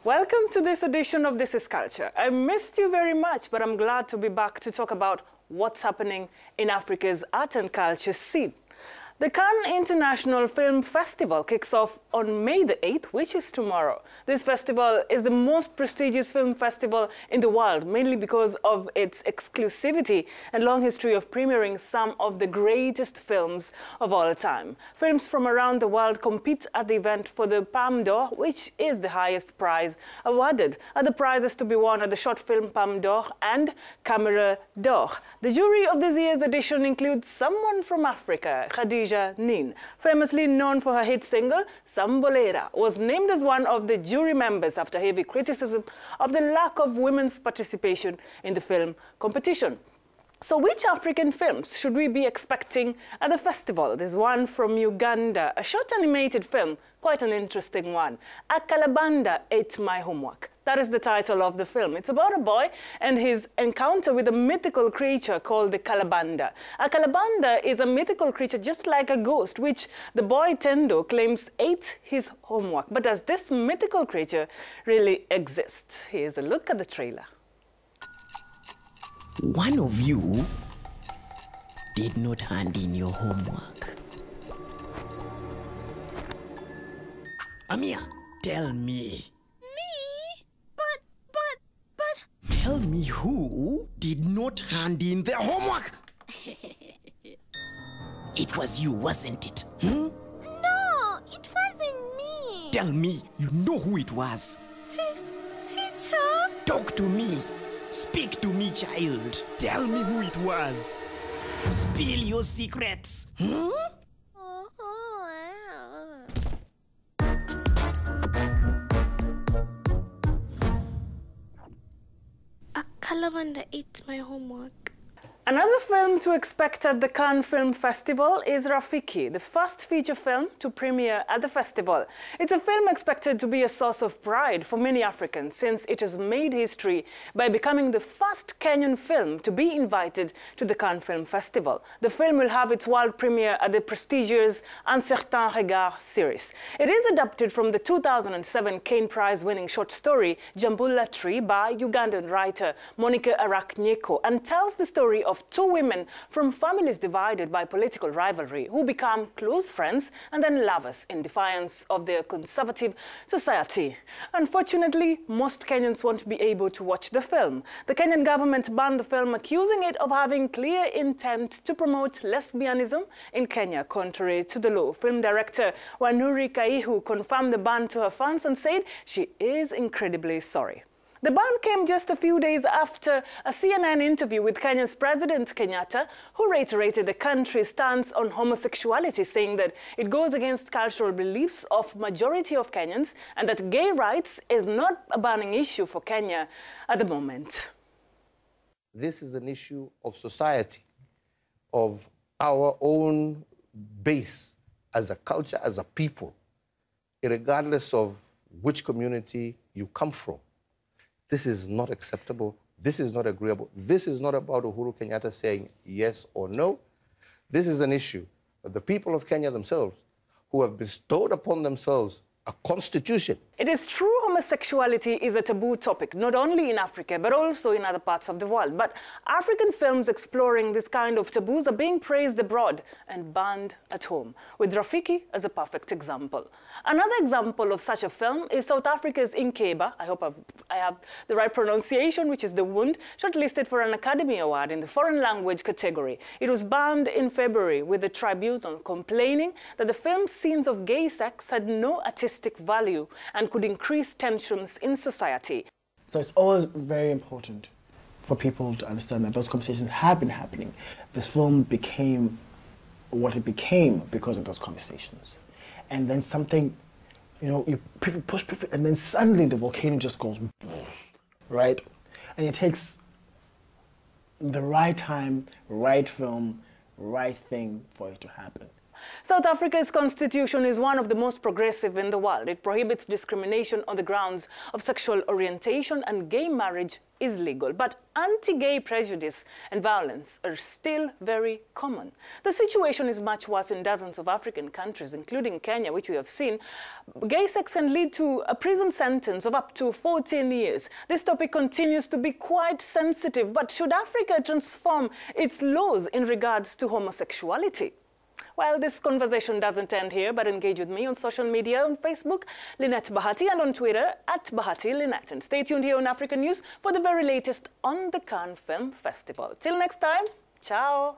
Welcome to this edition of This is Culture. I missed you very much, but I'm glad to be back to talk about what's happening in Africa's art and culture scene. The Cannes International Film Festival kicks off on May the 8th, which is tomorrow. This festival is the most prestigious film festival in the world, mainly because of its exclusivity and long history of premiering some of the greatest films of all time. Films from around the world compete at the event for the Palme d'Or, which is the highest prize awarded. Other prizes to be won are the Short Film Palme d'Or and Camera d'Or. The jury of this year's edition includes someone from Africa, Khadija Nin, famously known for her hit single, Sambolera, was named as one of the jury members after heavy criticism of the lack of women's participation in the film competition. So which African films should we be expecting at the festival? There's one from Uganda, a short animated film, quite an interesting one. Kalabanda ate my homework. That is the title of the film. It's about a boy and his encounter with a mythical creature called the Kalabanda. A Kalabanda is a mythical creature just like a ghost, which the boy Tendo claims ate his homework. But does this mythical creature really exist? Here's a look at the trailer. One of you did not hand in your homework. Amia, tell me. Me? But... Tell me who did not hand in their homework. It was you, wasn't it? No, it wasn't me. Tell me, you know who it was. Teacher? Talk to me. Speak to me, child. Tell me who it was. Spill your secrets. A Kalabanda ate my homework. Another film to expect at the Cannes Film Festival is Rafiki, the first feature film to premiere at the festival. It's a film expected to be a source of pride for many Africans since it has made history by becoming the first Kenyan film to be invited to the Cannes Film Festival. The film will have its world premiere at the prestigious Un Certain Regard series. It is adapted from the 2007 Cane Prize-winning short story Jambula Tree by Ugandan writer Monica Araknyeko and tells the story of two women from families divided by political rivalry who become close friends and then lovers in defiance of their conservative society. Unfortunately, most Kenyans won't be able to watch the film. The Kenyan government banned the film, accusing it of having clear intent to promote lesbianism in Kenya, contrary to the law. Film director Wanuri Kaihu confirmed the ban to her fans and said she is incredibly sorry. The ban came just a few days after a CNN interview with Kenya's President Kenyatta, who reiterated the country's stance on homosexuality, saying that it goes against cultural beliefs of majority of Kenyans and that gay rights is not a burning issue for Kenya at the moment. This is an issue of society, of our own base as a culture, as a people, regardless of which community you come from. This is not acceptable. This is not agreeable. This is not about Uhuru Kenyatta saying yes or no. This is an issue that the people of Kenya themselves, who have bestowed upon themselves a constitution. It is true homosexuality is a taboo topic, not only in Africa, but also in other parts of the world. But African films exploring this kind of taboos are being praised abroad and banned at home, with Rafiki as a perfect example. Another example of such a film is South Africa's Inkeba, I hope I have the right pronunciation, which is The Wound, shortlisted for an Academy Award in the foreign language category. It was banned in February, with the tribunal complaining that the film's scenes of gay sex had no artistic value and could increase tensions in society. So it's always very important for people to understand that those conversations have been happening. This film became what it became because of those conversations. And then something, you push, and then suddenly the volcano just goes, right? And it takes the right time, right film, right thing for it to happen. South Africa's constitution is one of the most progressive in the world. It prohibits discrimination on the grounds of sexual orientation, and gay marriage is legal. But anti-gay prejudice and violence are still very common. The situation is much worse in dozens of African countries, including Kenya, which we have seen. Gay sex can lead to a prison sentence of up to 14 years. This topic continues to be quite sensitive, but should Africa transform its laws in regards to homosexuality? Well, this conversation doesn't end here, but engage with me on social media, on Facebook, Lynette Bahati, and on Twitter, @BahatiLynette. And stay tuned here on African News for the very latest on the Cannes Film Festival. Till next time, ciao!